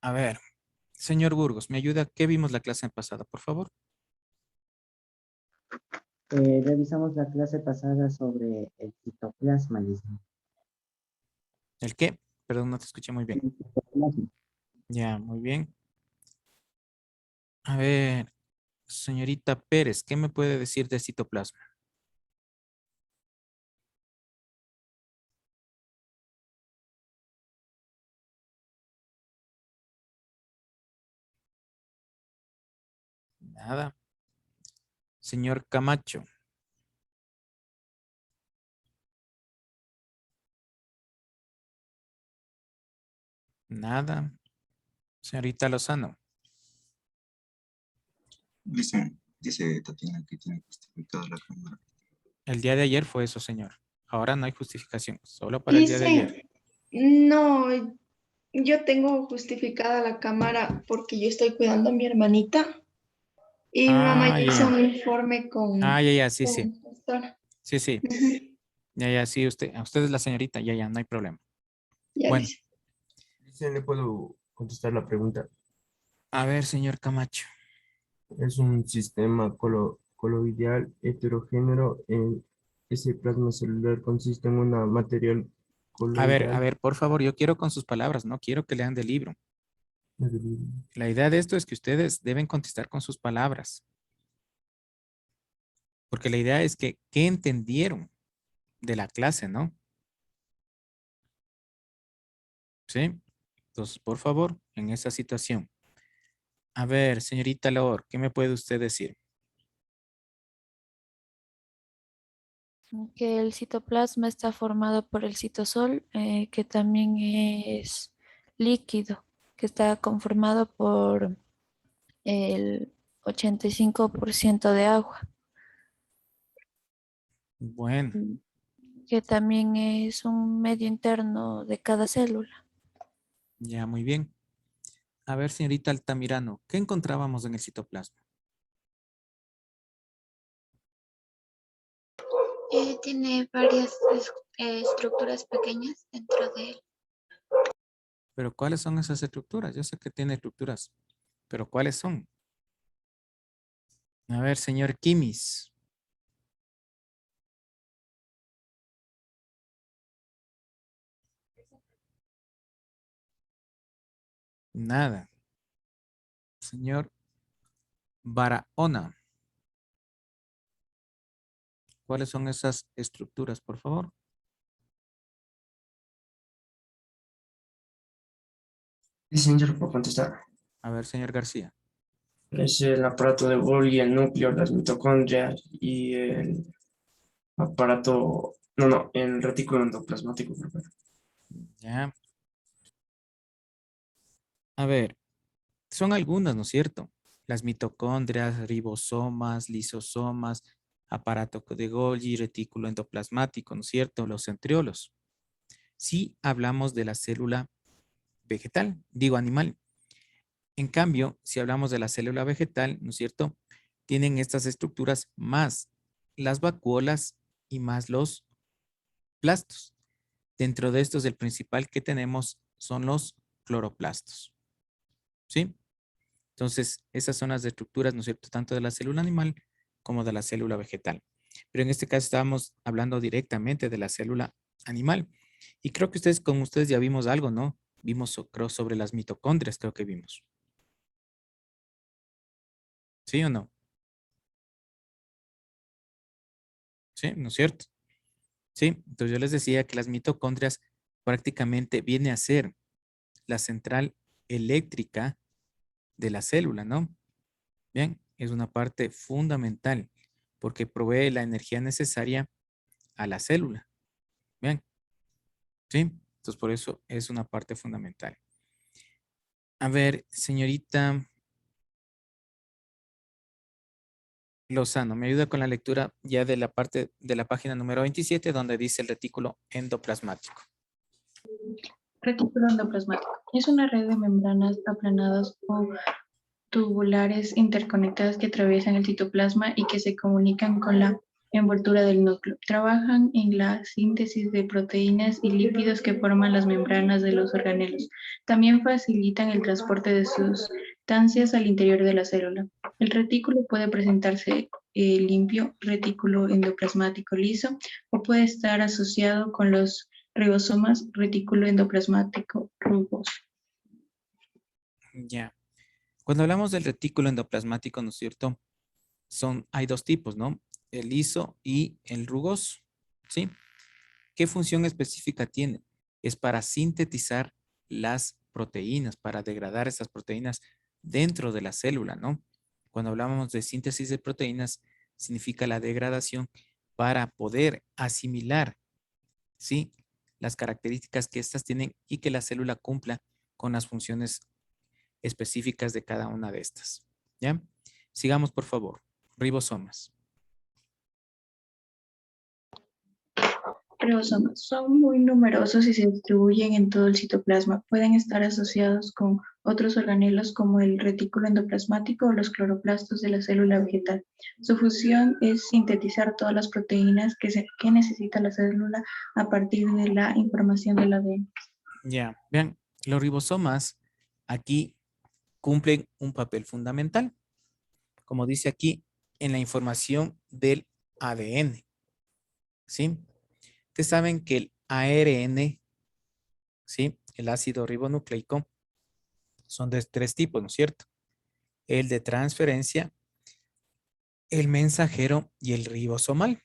A ver, señor Burgos, ¿me ayuda? ¿Qué vimos la clase pasada, por favor? Revisamos la clase pasada sobre el citoplasma, Lisbeth. ¿El qué? Perdón, no te escuché muy bien. El citoplasma. Ya, muy bien. A ver, señorita Pérez, ¿qué me puede decir de citoplasma? Nada. Señor Camacho, nada. Señorita Lozano, Dice Tatiana que tiene justificada la cámara. el día de ayer fue eso, señor. Ahora no hay justificación, solo para el día de ayer. Dice, no, yo tengo justificada la cámara porque yo estoy cuidando a mi hermanita y mi mamá Ah, ya ya, hizo ya. un informe con, Ah, ya, ya, sí, con sí. el pastor. Sí, sí. Ujú, Ya, ya, sí, usted es la señorita, ya, ya, no hay problema. ya Bueno, dice. Dice, ¿le puedo contestar la pregunta? a ver, señor Camacho. Es un sistema coloidal heterogéneo. Ese plasma celular consiste en una material A coloidal. ver, por favor, yo quiero con sus palabras, no quiero que lean del libro. La idea de esto es que ustedes deben contestar con sus palabras, porque la idea es que, ¿qué entendieron de la clase, no? ¿Sí? Entonces, por favor, en esa situación. A ver, señorita Laor, ¿qué me puede usted decir? Que el citoplasma está formado por el citosol, que también es líquido, que está conformado por el 85% de agua, Bueno, que también es un medio interno de cada célula. ya muy bien. A ver, señorita Altamirano, ¿qué encontrábamos en el citoplasma? Tiene varias estructuras pequeñas dentro de él. Pero ¿cuáles son esas estructuras? Yo sé que tiene estructuras, pero ¿cuáles son? A ver, señor Kimis. Nada. Señor Barahona. ¿Cuáles son esas estructuras, por favor? Sí, señor, puedo contestar. A ver, señor García. Es el aparato de Golgi, el núcleo, las mitocondrias y el aparato, no, el retículo endoplasmático. Ya. A ver, son algunas, ¿no es cierto? Las mitocondrias, ribosomas, lisosomas, aparato de Golgi, retículo endoplasmático, ¿no es cierto? Los centriolos. Sí hablamos de la célula vegetal, digo animal. En cambio, si hablamos de la célula vegetal, ¿no es cierto? Tienen estas estructuras más las vacuolas y más los plastos. Dentro de estos, el principal que tenemos son los cloroplastos. ¿Sí? Entonces, esas son las estructuras, ¿no es cierto? Tanto de la célula animal como de la célula vegetal. Pero en este caso estábamos hablando directamente de la célula animal. Y creo que con ustedes ya vimos algo, ¿no? Vimos, creo, sobre las mitocondrias, creo que vimos. ¿Sí o no? ¿Sí? ¿No es cierto? Sí. Entonces yo les decía que las mitocondrias prácticamente viene a ser la central eléctrica de la célula, ¿no? Bien, es una parte fundamental porque provee la energía necesaria a la célula. Bien, ¿sí? Entonces por eso es una parte fundamental. A ver, señorita Lozano, me ayuda con la lectura ya de la parte de la página número 27 donde dice el retículo endoplasmático. Retículo endoplasmático. Es una red de membranas aplanadas o tubulares interconectadas que atraviesan el citoplasma y que se comunican con la envoltura del núcleo. Trabajan en la síntesis de proteínas y lípidos que forman las membranas de los organelos. También facilitan el transporte de sustancias al interior de la célula. El retículo puede presentarse limpio, retículo endoplasmático liso, o puede estar asociado con los ribosomas, retículo endoplasmático rugoso. Ya. Cuando hablamos del retículo endoplasmático, ¿no es cierto? Hay dos tipos, ¿no? El liso y el rugoso, ¿sí? ¿Qué función específica tiene? Es para sintetizar las proteínas, para degradar esas proteínas dentro de la célula, ¿no? Cuando hablamos de síntesis de proteínas, significa la degradación para poder asimilar, ¿sí? Las características que éstas tienen y que la célula cumpla con las funciones específicas de cada una de estas, ¿ya? Sigamos, por favor. Ribosomas. Ribosomas son muy numerosos y se distribuyen en todo el citoplasma. Pueden estar asociados con otros organelos como el retículo endoplasmático o los cloroplastos de la célula vegetal. Su función es sintetizar todas las proteínas que necesita la célula a partir de la información del ADN. Ya, vean, los ribosomas aquí cumplen un papel fundamental, como dice aquí, en la información del ADN, ¿sí? Ustedes saben que el ARN, ¿sí? El ácido ribonucleico, son de tres tipos, ¿no es cierto? El de transferencia, el mensajero y el ribosomal.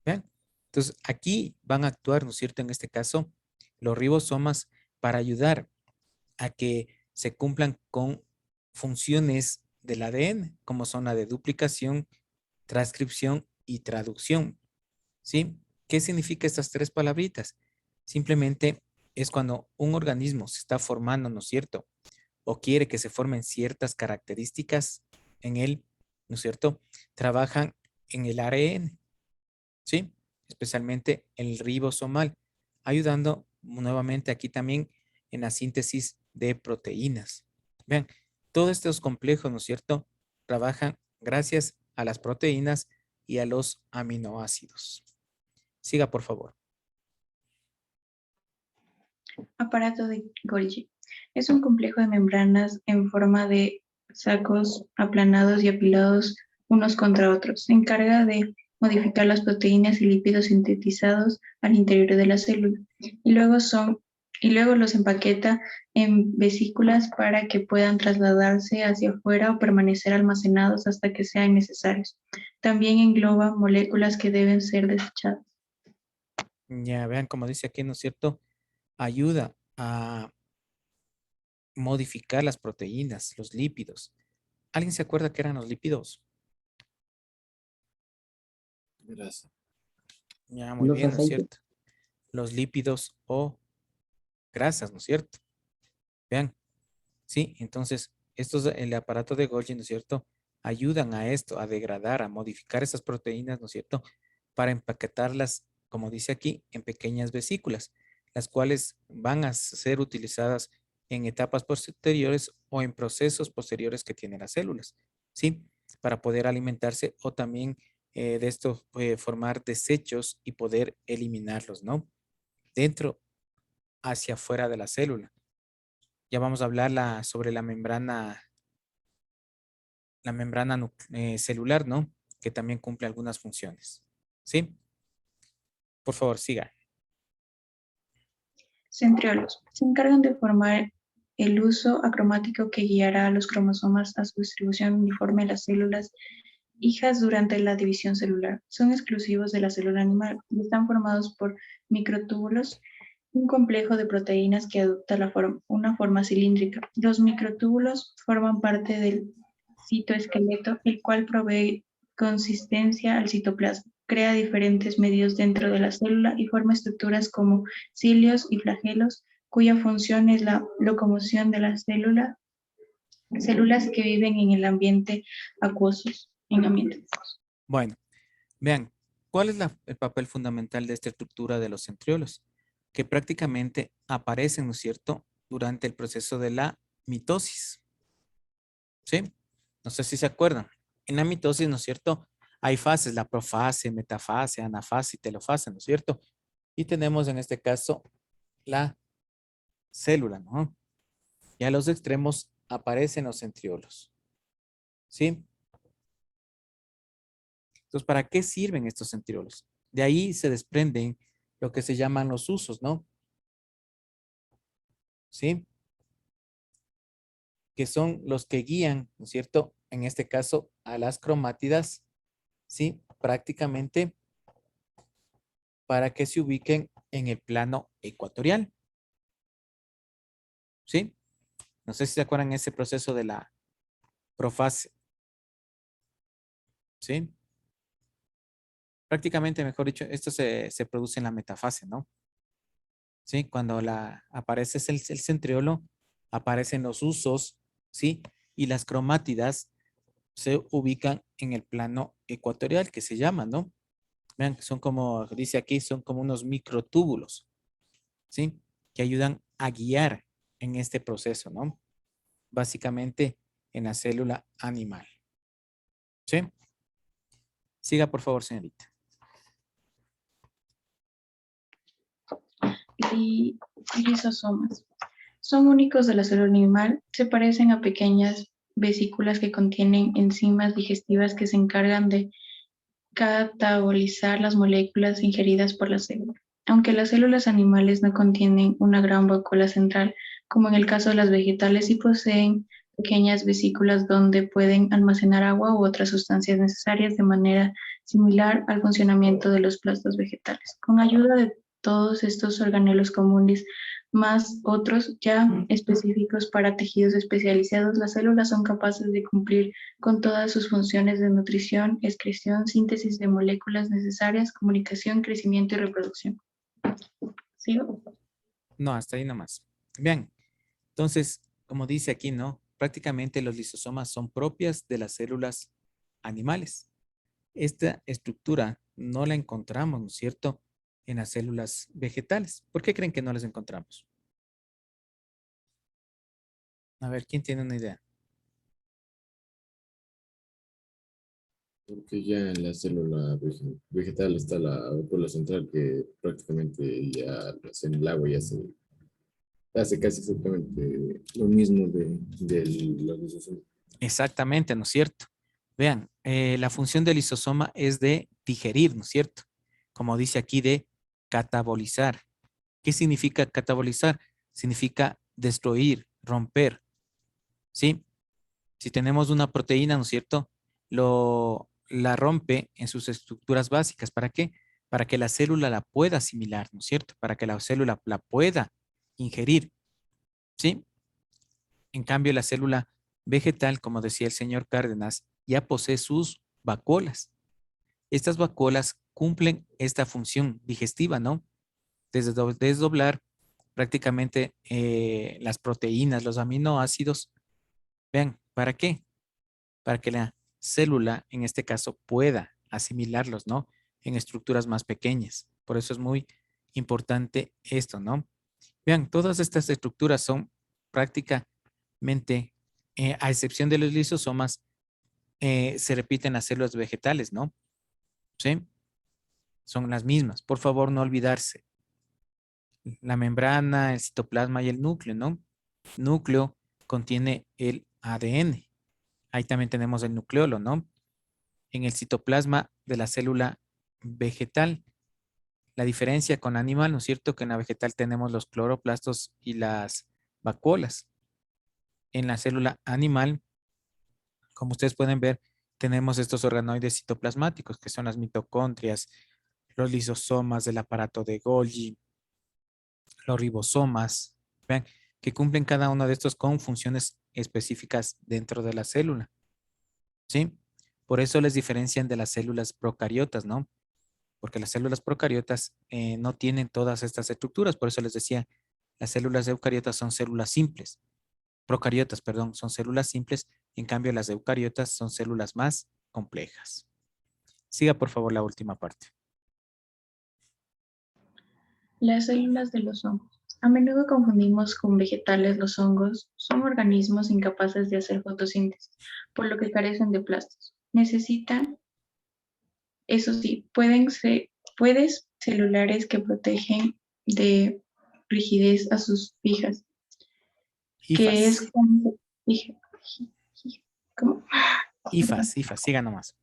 ¿Vean? Entonces, aquí van a actuar, ¿no es cierto? En este caso, los ribosomas para ayudar a que se cumplan con funciones del ADN, como son la de duplicación, transcripción y traducción. ¿Sí? ¿Qué significa estas tres palabritas? Simplemente es cuando un organismo se está formando, ¿no es cierto? O quiere que se formen ciertas características en él, ¿no es cierto? Trabajan en el ARN, ¿sí? Especialmente el ribosomal, ayudando nuevamente aquí también en la síntesis de proteínas. Vean, todos estos complejos, ¿no es cierto? Trabajan gracias a las proteínas y a los aminoácidos. Siga, por favor. Aparato de Golgi. Es un complejo de membranas en forma de sacos aplanados y apilados unos contra otros. Se encarga de modificar las proteínas y lípidos sintetizados al interior de la célula y luego los empaqueta en vesículas para que puedan trasladarse hacia afuera o permanecer almacenados hasta que sean necesarios. También engloba moléculas que deben ser desechadas. Ya vean, como dice aquí, ¿no es cierto? Ayuda a modificar las proteínas, los lípidos. ¿Alguien se acuerda qué eran los lípidos? Grasa. Ya, muy Los bien, ¿no es aceites. cierto? Los lípidos o grasas, ¿no es cierto? Vean, sí, entonces, el aparato de Golgi, ¿no es cierto? Ayudan a esto, a degradar, a modificar esas proteínas, ¿no es cierto? Para empaquetarlas, como dice aquí, en pequeñas vesículas, las cuales van a ser utilizadas en etapas posteriores o en procesos posteriores que tienen las células, ¿sí? Para poder alimentarse o también de esto formar desechos y poder eliminarlos, ¿no? Dentro hacia afuera de la célula. Ya vamos a hablar sobre la membrana celular, ¿no? Que también cumple algunas funciones, ¿sí? Por favor, siga. Centriolos. Se encargan de formar el uso acromático que guiará a los cromosomas a su distribución uniforme en las células hijas durante la división celular. Son exclusivos de la célula animal y están formados por microtúbulos, un complejo de proteínas que adopta una forma cilíndrica. Los microtúbulos forman parte del citoesqueleto, el cual provee consistencia al citoplasma, crea diferentes medios dentro de la célula y forma estructuras como cilios y flagelos, cuya función es la locomoción de las células que viven en el ambiente acuosos, en ambientes acuosos. Bueno, vean, ¿cuál es el papel fundamental de esta estructura de los centriolos? Que prácticamente aparecen, ¿no es cierto?, durante el proceso de la mitosis. ¿Sí? No sé si se acuerdan. En la mitosis, ¿no es cierto?, Hay fases, la profase, metafase, anafase y telofase, ¿no es cierto? Y tenemos en este caso la célula, ¿no? Y a los extremos aparecen los centriolos, ¿sí? Entonces, ¿para qué sirven estos centriolos? De ahí se desprenden lo que se llaman los usos, ¿no? ¿Sí? Que son los que guían, ¿no es cierto? En este caso, a las cromátidas, ¿sí? Prácticamente para que se ubiquen en el plano ecuatorial, ¿sí? No sé si se acuerdan ese proceso de la profase, ¿sí? Prácticamente, mejor dicho, esto se produce en la metafase, ¿no? ¿Sí? Cuando aparece el centriolo, aparecen los usos, ¿sí? Y las cromátidas se ubican en el plano ecuatorial, que se llama, ¿no? Vean, que son como, dice aquí, son como unos microtúbulos, ¿sí? Que ayudan a guiar en este proceso, ¿no? Básicamente en la célula animal, ¿sí? Siga, por favor, señorita. Y lisosomas. Son únicos de la célula animal, se parecen a pequeñas vesículas que contienen enzimas digestivas que se encargan de catabolizar las moléculas ingeridas por la célula. Aunque las células animales no contienen una gran vacuola central, como en el caso de las vegetales, sí poseen pequeñas vesículas donde pueden almacenar agua u otras sustancias necesarias de manera similar al funcionamiento de los plastos vegetales. Con ayuda de todos estos organelos comunes, más otros ya específicos para tejidos especializados, las células son capaces de cumplir con todas sus funciones de nutrición, excreción, síntesis de moléculas necesarias, comunicación, crecimiento y reproducción. ¿Sigo? No, hasta ahí nomás. Vean, entonces, como dice aquí, ¿no? Prácticamente los lisosomas son propias de las células animales. Esta estructura no la encontramos, ¿no es cierto?, en las células vegetales. ¿Por qué creen que no las encontramos? A ver, ¿quién tiene una idea? Porque ya en la célula vegetal está la vacuola central que prácticamente ya en el agua ya se hace casi exactamente lo mismo de los lisosomas. Exactamente, ¿no es cierto? Vean, la función del lisosoma es de digerir, ¿no es cierto? Como dice aquí, de catabolizar. ¿Qué significa catabolizar? Significa destruir, romper, ¿sí? Si tenemos una proteína, ¿no es cierto? La rompe en sus estructuras básicas. ¿Para qué? Para que la célula la pueda asimilar, ¿no es cierto? Para que la célula la pueda ingerir, ¿sí? En cambio, la célula vegetal, como decía el señor Cárdenas, ya posee sus vacuolas. Estas vacuolas cumplen esta función digestiva, ¿no? Desdoblar prácticamente las proteínas, los aminoácidos. Vean, ¿para qué? Para que la célula, en este caso, pueda asimilarlos, ¿no? En estructuras más pequeñas. Por eso es muy importante esto, ¿no? Vean, todas estas estructuras son prácticamente, a excepción de los lisosomas, se repiten las células vegetales, ¿no? ¿Sí? Son las mismas. Por favor, no olvidarse. La membrana, el citoplasma y el núcleo, ¿no? Núcleo contiene el ADN. Ahí también tenemos el nucleolo, ¿no? En el citoplasma de la célula vegetal. La diferencia con animal, ¿no es cierto? Que en la vegetal tenemos los cloroplastos y las vacuolas. En la célula animal, como ustedes pueden ver, tenemos estos organoides citoplasmáticos, que son las mitocondrias, los lisosomas del aparato de Golgi, los ribosomas, vean, que cumplen cada uno de estos con funciones específicas dentro de la célula, ¿sí? Por eso les diferencian de las células procariotas, ¿no? Porque las células procariotas no tienen todas estas estructuras, por eso les decía, las células eucariotas son células simples, procariotas, perdón, son células simples, en cambio las eucariotas son células más complejas. Siga por favor la última parte. Las células de los hongos. A menudo confundimos con vegetales. Los hongos son organismos incapaces de hacer fotosíntesis, por lo que carecen de plastos. Necesitan Eso sí, puedes celulares que protegen de rigidez a sus fijas, que es IFAS. como, ¿cómo? IFAS, siga nomás.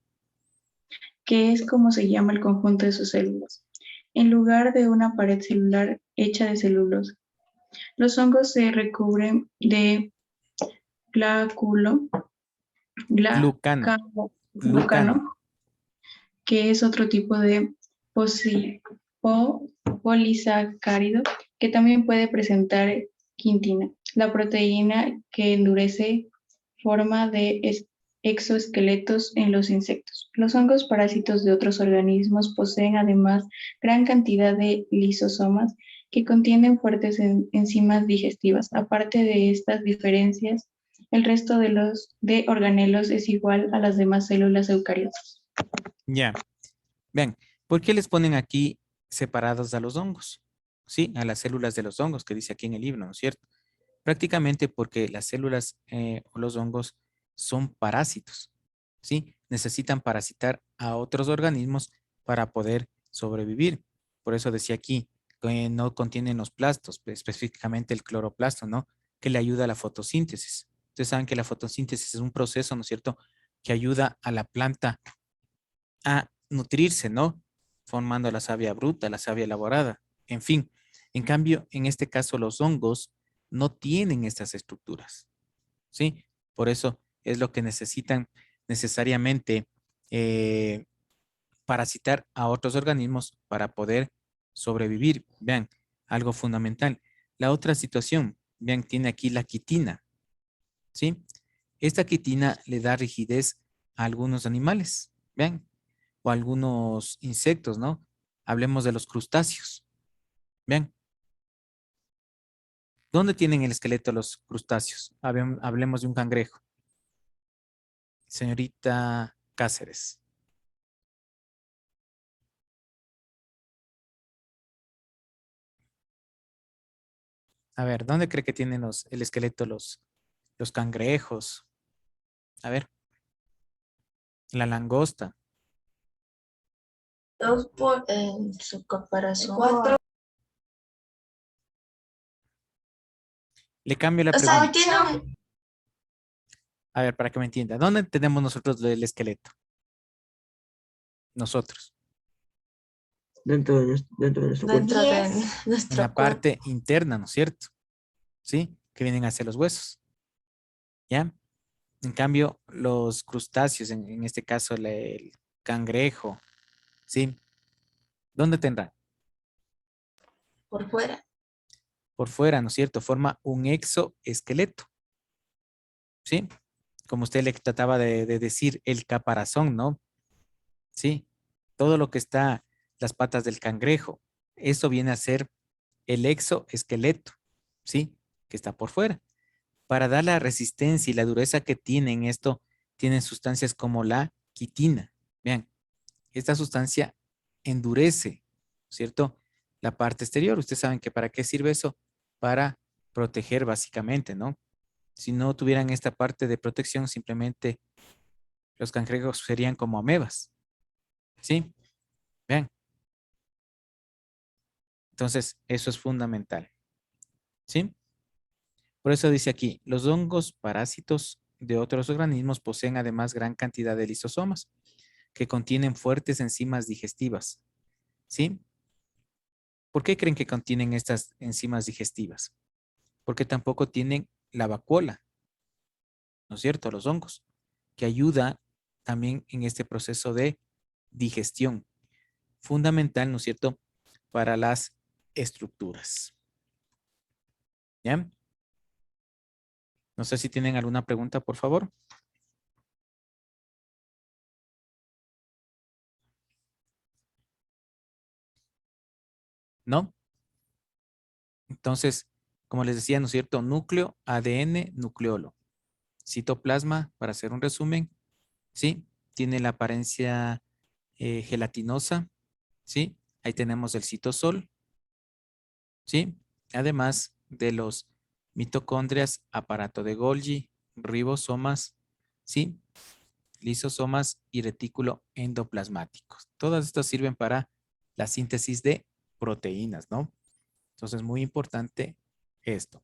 Que es como se llama el conjunto de sus células, en lugar de una pared celular hecha de celulosa. Los hongos se recubren de gláculo, Glucano. Glucano. glucano, que es otro tipo de polisacárido que también puede presentar quitina, la proteína que endurece forma de exoesqueletos en los insectos. Los hongos parásitos de otros organismos poseen además gran cantidad de lisosomas que contienen fuertes enzimas digestivas. Aparte de estas diferencias, el resto de los organelos es igual a las demás células eucariotas. Ya. Vean, ¿por qué les ponen aquí separados a los hongos? Sí, a las células de los hongos que dice aquí en el libro, ¿no es cierto? Prácticamente porque las células o los hongos son parásitos, ¿sí? Necesitan parasitar a otros organismos para poder sobrevivir. Por eso decía aquí que no contienen los plastos, específicamente el cloroplasto, ¿no? Que le ayuda a la fotosíntesis. Ustedes saben que la fotosíntesis es un proceso, ¿no es cierto?, que ayuda a la planta a nutrirse, ¿no? Formando la savia bruta, la savia elaborada, en fin. En cambio, en este caso, los hongos no tienen estas estructuras, ¿sí? Por eso es lo que necesitan necesariamente parasitar a otros organismos para poder sobrevivir. Vean, algo fundamental. La otra situación, vean, tiene aquí la quitina, ¿sí? Esta quitina le da rigidez a algunos animales, vean, o a algunos insectos, ¿no? Hablemos de los crustáceos. Vean, ¿dónde tienen el esqueleto los crustáceos? Hablemos de un cangrejo. Señorita Cáceres. A ver, ¿dónde cree que tienen el esqueleto los cangrejos? A ver. La langosta. En su caparazón. Le cambio la O sea, pregunta. tiene A ver, para que me entienda. ¿Dónde tenemos nosotros el esqueleto? Nosotros. Dentro de nuestro cuerpo. dentro de En nuestro la cuerpo. parte interna, ¿no es cierto? ¿Sí? Que vienen hacia los huesos. ¿Ya? En cambio, los crustáceos, en este caso el cangrejo, ¿sí? ¿Dónde tendrán? Por fuera. Por fuera, ¿no es cierto? Forma un exoesqueleto, ¿sí? Como usted le trataba de decir, el caparazón, ¿no? ¿Sí? Todo lo que está, las patas del cangrejo, eso viene a ser el exoesqueleto, ¿sí? Que está por fuera. Para dar la resistencia y la dureza que tienen esto, tienen sustancias como la quitina. Vean, esta sustancia endurece, ¿cierto? La parte exterior. Ustedes saben que para qué sirve eso? Para proteger básicamente, ¿no? Si no tuvieran esta parte de protección, simplemente los cangrejos serían como amebas, ¿sí? Vean. Entonces, eso es fundamental, ¿sí? Por eso dice aquí, los hongos parásitos de otros organismos poseen además gran cantidad de lisosomas que contienen fuertes enzimas digestivas, ¿sí? ¿Por qué creen que contienen estas enzimas digestivas? Porque tampoco tienen la vacuola, ¿no es cierto? Los hongos, que ayuda también en este proceso de digestión, fundamental, ¿no es cierto?, para las estructuras. ¿Ya? No sé si tienen alguna pregunta, por favor. ¿No? Entonces, como les decía, ¿no es cierto? Núcleo, ADN, nucleolo. Citoplasma, para hacer un resumen, ¿sí? Tiene la apariencia gelatinosa, ¿sí? Ahí tenemos el citosol, ¿sí? Además de los mitocondrias, aparato de Golgi, ribosomas, ¿sí? lisosomas y retículo endoplasmático. Todas estas sirven para la síntesis de proteínas, ¿no? Entonces, muy importante esto.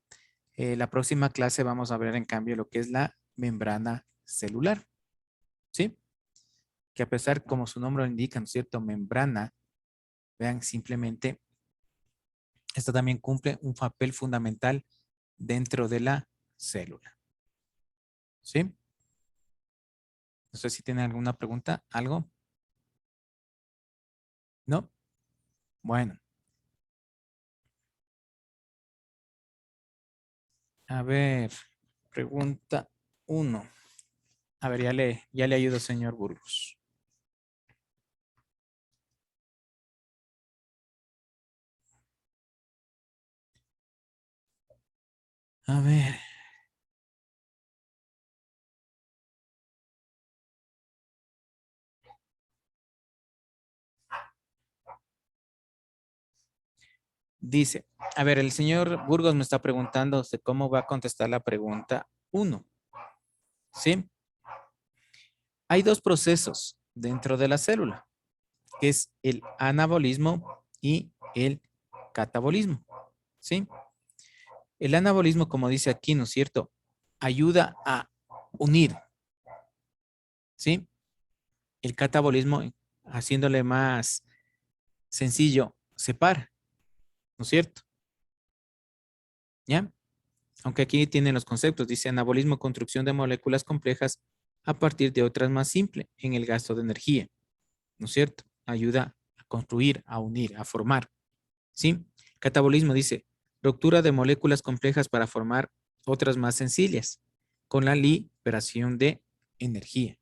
La próxima clase vamos a ver en cambio lo que es la membrana celular, ¿sí? Que a pesar, como su nombre lo indica, ¿no es cierto? Membrana, vean, simplemente, esta también cumple un papel fundamental dentro de la célula, ¿sí? No sé si tienen alguna pregunta, ¿algo? ¿No? Bueno. A ver, pregunta 1. A ver, ya le ayudo, señor Burgos. A ver. Dice, a ver, el señor Burgos me está preguntando de cómo va a contestar la pregunta 1. ¿Sí? Hay dos procesos dentro de la célula, que es el anabolismo y el catabolismo. ¿Sí? El anabolismo, como dice aquí, ¿no es cierto? Ayuda a unir. ¿Sí? El catabolismo, haciéndole más sencillo, separa. ¿No es cierto? ¿Ya? Aunque aquí tienen los conceptos. Dice anabolismo, construcción de moléculas complejas a partir de otras más simples en el gasto de energía. ¿No es cierto? Ayuda a construir, a unir, a formar. ¿Sí? Catabolismo dice ruptura de moléculas complejas para formar otras más sencillas con la liberación de energía.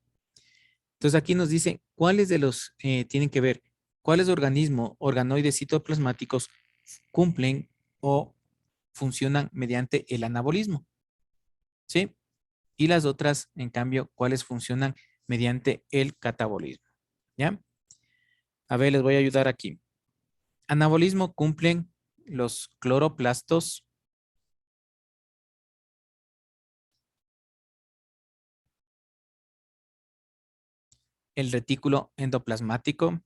Entonces aquí nos dice cuáles de los tienen que ver, cuáles organismos organoides citoplasmáticos cumplen o funcionan mediante el anabolismo. ¿Sí? Y las otras, en cambio, cuáles funcionan mediante el catabolismo. ¿Ya? A ver, les voy a ayudar aquí. Anabolismo cumplen los cloroplastos, el retículo endoplasmático,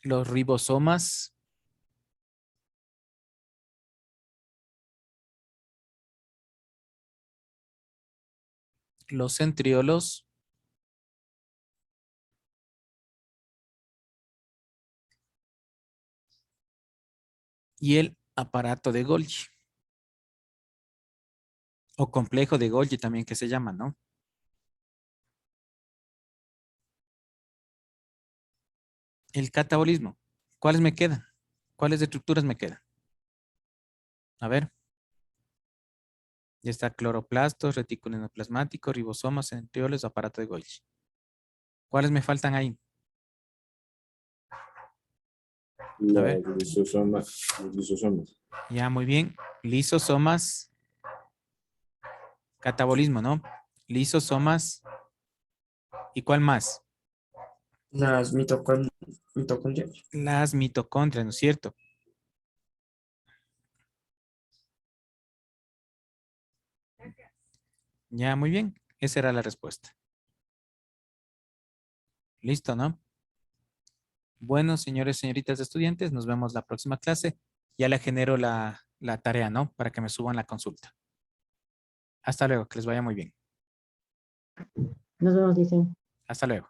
los ribosomas, los centriolos, y el aparato de Golgi. O complejo de Golgi también que se llama, ¿no? El catabolismo. ¿Cuáles me quedan? ¿Cuáles estructuras me quedan? A ver. Ya está cloroplastos, retículo endoplasmático, ribosomas, centriolos, aparato de Golgi. ¿Cuáles me faltan ahí? A ver. Los lisosomas. Los lisosomas. Ya, muy bien. Lisosomas. Catabolismo, ¿no? Lisosomas. ¿Y cuál más? Las mitocondrias. Las mitocondrias, ¿no es cierto? Ya, muy bien. Esa era la respuesta. Listo, ¿no? Bueno, señores, señoritas estudiantes, nos vemos la próxima clase. Ya le genero la tarea, ¿no? Para que me suban la consulta. Hasta luego, que les vaya muy bien. Nos vemos, dicen. Hasta luego.